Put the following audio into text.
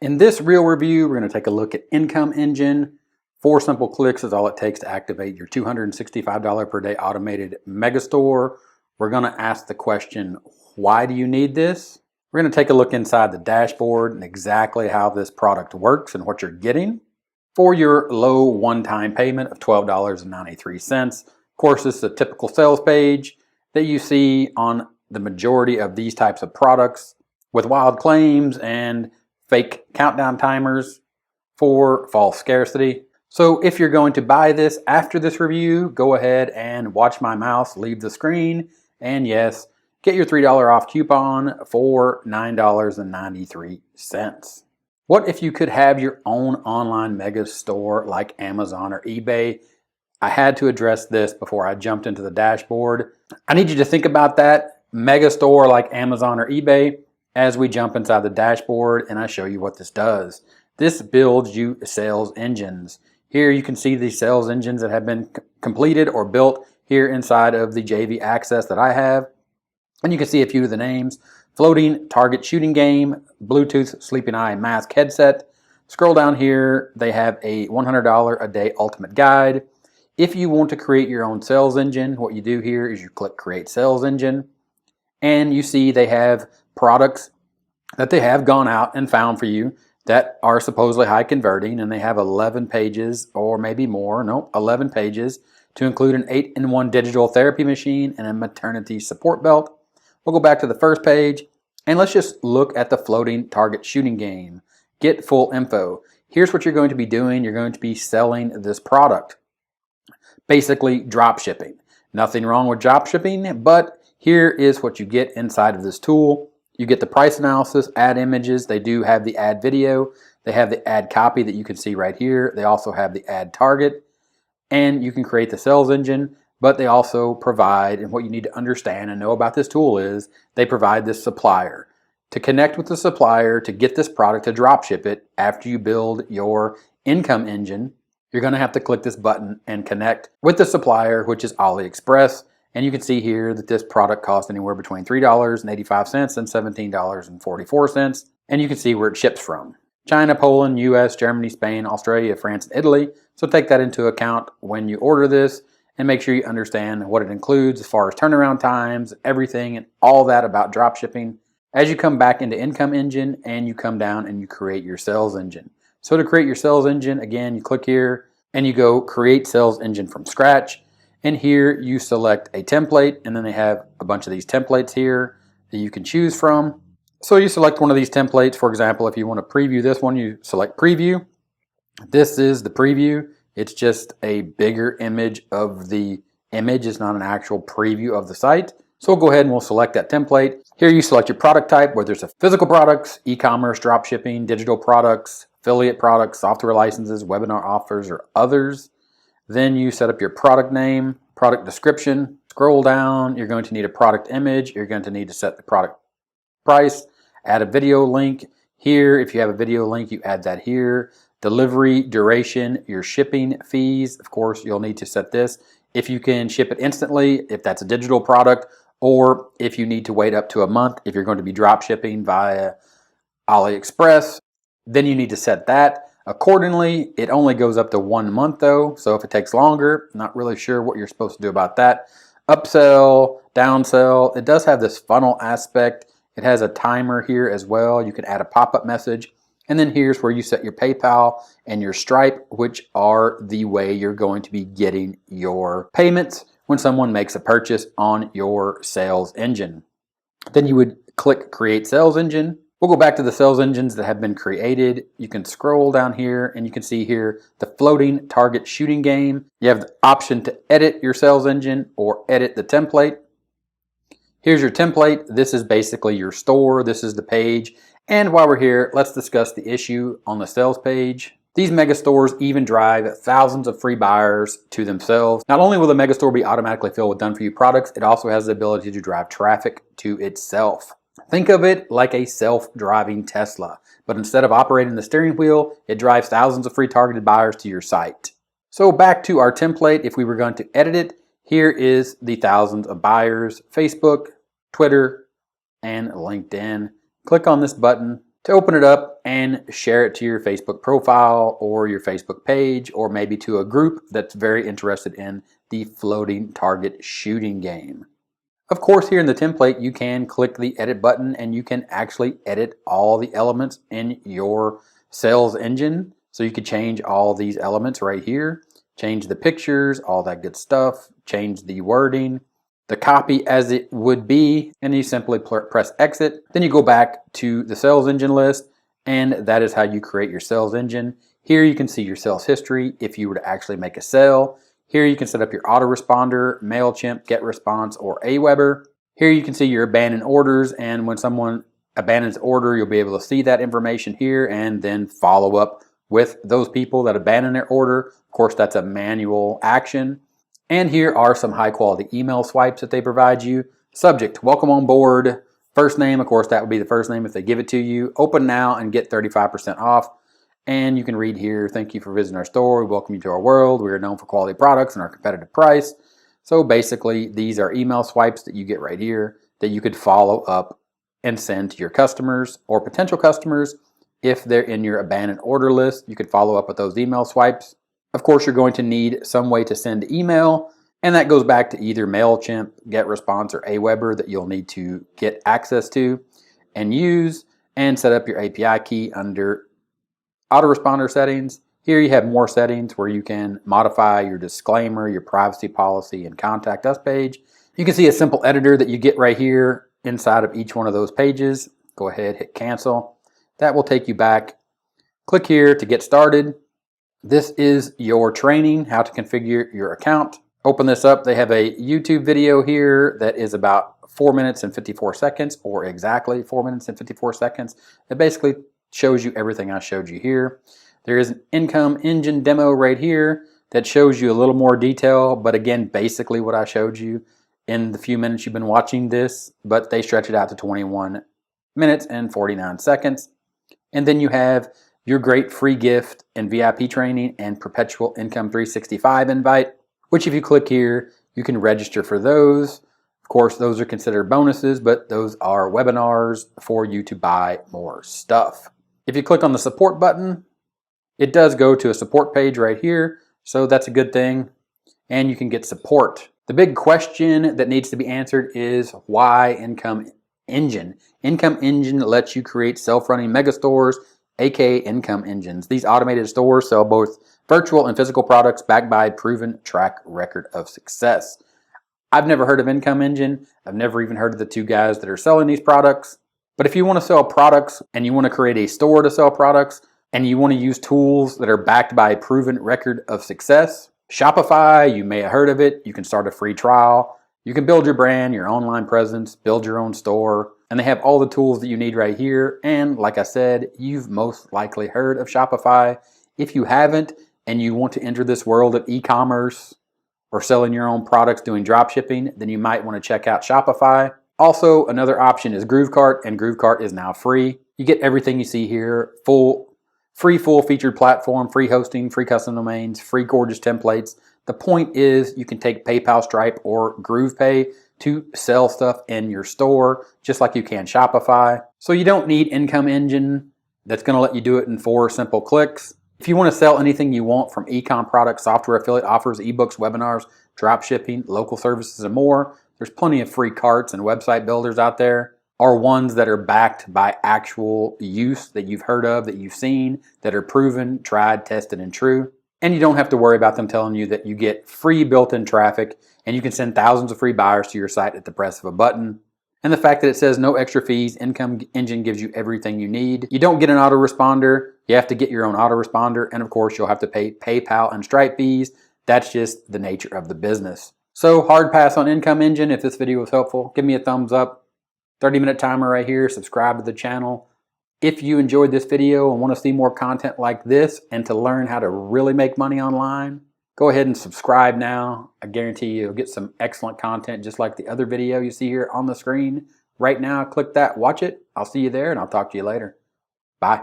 In this real review, we're going to take a look at IncomeEngine. 4 simple clicks is all it takes to activate your $265 per day automated megastore. We're going to ask the question, why do you need this? We're going to take a look inside the dashboard and exactly how this product works and what you're getting for your low one-time payment of $12.93. Of course, this is a typical sales page that you see on the majority of these types of products with wild claims and fake countdown timers for false scarcity. So if you're going to buy this after this review, go ahead and watch my mouse leave the screen, and yes, get your $3 off coupon for $9.93. What if you could have your own online mega store like Amazon or eBay? I had to address this before I jumped into the dashboard. I need you to think about that mega store like Amazon or eBay as we jump inside the dashboard and I show you what this does. This builds you sales engines. Here you can see the sales engines that have been completed or built here inside of the JV Access that I have. And you can see a few of the names: Floating Target Shooting Game, Bluetooth Sleeping Eye Mask Headset. Scroll down here, they have a $100 a day ultimate guide. If you want to create your own sales engine, what you do here is you click Create Sales Engine, and you see they have products that they have gone out and found for you that are supposedly high converting, and they have 11 pages or maybe more, 11 pages to include an 8-in-1 digital therapy machine and a maternity support belt. We'll go back to the first page and let's just look at the Floating Target Shooting Game. Get full info. Here's what you're going to be doing. You're going to be selling this product. Basically drop shipping. Nothing wrong with drop shipping, but here is what you get inside of this tool. You get the price analysis, ad images. They do have the ad video. They have the ad copy that you can see right here. They also have the ad target, and you can create the sales engine, but they also provide, and what you need to understand and know about this tool is they provide this supplier. To connect with the supplier to get this product to drop ship it after you build your IncomeEngine, you're going to have to click this button and connect with the supplier, which is AliExpress. And you can see here that this product costs anywhere between $3.85 and $17.44. And you can see where it ships from: China, Poland, US, Germany, Spain, Australia, France, and Italy. So take that into account when you order this and make sure you understand what it includes as far as turnaround times, everything, and all that about drop shipping. As you come back into IncomeEngine and you come down and you create your sales engine. So to create your sales engine, again, you click here and you go Create Sales Engine from Scratch. And here you select a template, and then they have a bunch of these templates here that you can choose from. So you select one of these templates. For example, if you want to preview this one, you select Preview. This is the preview. It's just a bigger image of the image. It's not an actual preview of the site. So we'll go ahead and we'll select that template. Here you select your product type, whether it's a physical products, e-commerce, drop shipping, digital products, affiliate products, software licenses, webinar offers, or others. Then you set up your product name, product description. Scroll down, you're going to need a product image. You're going to need to set the product price, add a video link. Here, if you have a video link, you add that here. Delivery, duration, your shipping fees. Of course, you'll need to set this. If you can ship it instantly, if that's a digital product, or if you need to wait up to a month, if you're going to be drop shipping via AliExpress, then you need to set that accordingly. It only goes up to 1 month though, so if it takes longer, not really sure what you're supposed to do about that. Upsell, downsell. It does have this funnel aspect. It has a timer here as well. You can add a pop-up message. And then here's where you set your PayPal and your Stripe, which are the way you're going to be getting your payments when someone makes a purchase on your sales engine. Then you would click Create Sales Engine. We'll go back to the sales engines that have been created. You can scroll down here and you can see here the Floating Target Shooting Game. You have the option to edit your sales engine or edit the template. Here's your template. This is basically your store. This is the page. And while we're here, let's discuss the issue on the sales page. These mega stores even drive thousands of free buyers to themselves. Not only will the mega store be automatically filled with done-for-you products, it also has the ability to drive traffic to itself. Think of it like a self-driving Tesla, but instead of operating the steering wheel, it drives thousands of free targeted buyers to your site. So back to our template, if we were going to edit it, here is the thousands of buyers: Facebook, Twitter, and LinkedIn. Click on this button to open it up and share it to your Facebook profile or your Facebook page, or maybe to a group that's very interested in the floating target shooting game. Of course, here in the template, you can click the edit button and you can actually edit all the elements in your sales engine. So you could change all these elements right here, change the pictures, all that good stuff, change the wording, the copy as it would be, and you simply press exit. Then you go back to the sales engine list, and that is how you create your sales engine. Here you can see your sales history if you were to actually make a sale. Here you can set up your autoresponder, MailChimp, GetResponse, or Aweber. Here you can see your abandoned orders, and when someone abandons order, you'll be able to see that information here and then follow up with those people that abandon their order. Of course, that's a manual action. And here are some high quality email swipes that they provide you. Subject, welcome on board. First name, of course, that would be the first name if they give it to you. Open now and get 35% off. And you can read here, thank you for visiting our store. We welcome you to our world. We are known for quality products and our competitive price. So basically, these are email swipes that you get right here that you could follow up and send to your customers or potential customers. If they're in your abandoned order list, you could follow up with those email swipes. Of course, you're going to need some way to send email, and that goes back to either MailChimp, GetResponse, or Aweber that you'll need to get access to and use, and set up your API key under autoresponder settings. Here you have more settings where you can modify your disclaimer, your privacy policy, and contact us page. You can see a simple editor that you get right here inside of each one of those pages. Go ahead, hit cancel. That will take you back. Click here to get started. This is your training, how to configure your account. Open this up. They have a YouTube video here that is about 4 minutes and 54 seconds, or exactly 4 minutes and 54 seconds. It basically shows you everything I showed you here. There is an IncomeEngine demo right here that shows you a little more detail, but again, basically what I showed you in the few minutes you've been watching this, but they stretch it out to 21 minutes and 49 seconds. And then you have your great free gift and VIP training and Perpetual Income 365 invite, which if you click here, you can register for those. Of course, those are considered bonuses, but those are webinars for you to buy more stuff. If you click on the support button, it does go to a support page right here, so that's a good thing, and you can get support. The big question that needs to be answered is why IncomeEngine? IncomeEngine lets you create self-running mega stores, aka income engines. These automated stores sell both virtual and physical products backed by a proven track record of success. I've never heard of IncomeEngine. I've never even heard of the two guys that are selling these products. But if you want to sell products and you want to create a store to sell products and you want to use tools that are backed by a proven record of success, Shopify, you may have heard of it. You can start a free trial. You can build your brand, your online presence, build your own store, and they have all the tools that you need right here. And like I said, you've most likely heard of Shopify. If you haven't and you want to enter this world of e-commerce or selling your own products, doing drop shipping, then you might want to check out Shopify. Also, another option is Groovecart, and Groovecart is now free. You get everything you see here, full featured platform, free hosting, free custom domains, free gorgeous templates. The point is you can take PayPal, Stripe, or GroovePay to sell stuff in your store, just like you can Shopify. So you don't need IncomeEngine that's going to let you do it in 4 simple clicks. If you want to sell anything you want, from e-com products, software affiliate offers, ebooks, webinars, drop shipping, local services, and more, there's plenty of free carts and website builders out there, or ones that are backed by actual use that you've heard of, that you've seen, that are proven, tried, tested, and true. And you don't have to worry about them telling you that you get free built-in traffic and you can send thousands of free buyers to your site at the press of a button. And the fact that it says no extra fees, IncomeEngine gives you everything you need. You don't get an autoresponder. You have to get your own autoresponder. And of course, you'll have to pay PayPal and Stripe fees. That's just the nature of the business. So hard pass on IncomeEngine. If this video was helpful, give me a thumbs up. 30-minute timer right here. Subscribe to the channel. If you enjoyed this video and want to see more content like this and to learn how to really make money online, go ahead and subscribe now. I guarantee you'll get some excellent content just like the other video you see here on the screen right now. Click that, watch it. I'll see you there, and I'll talk to you later. Bye.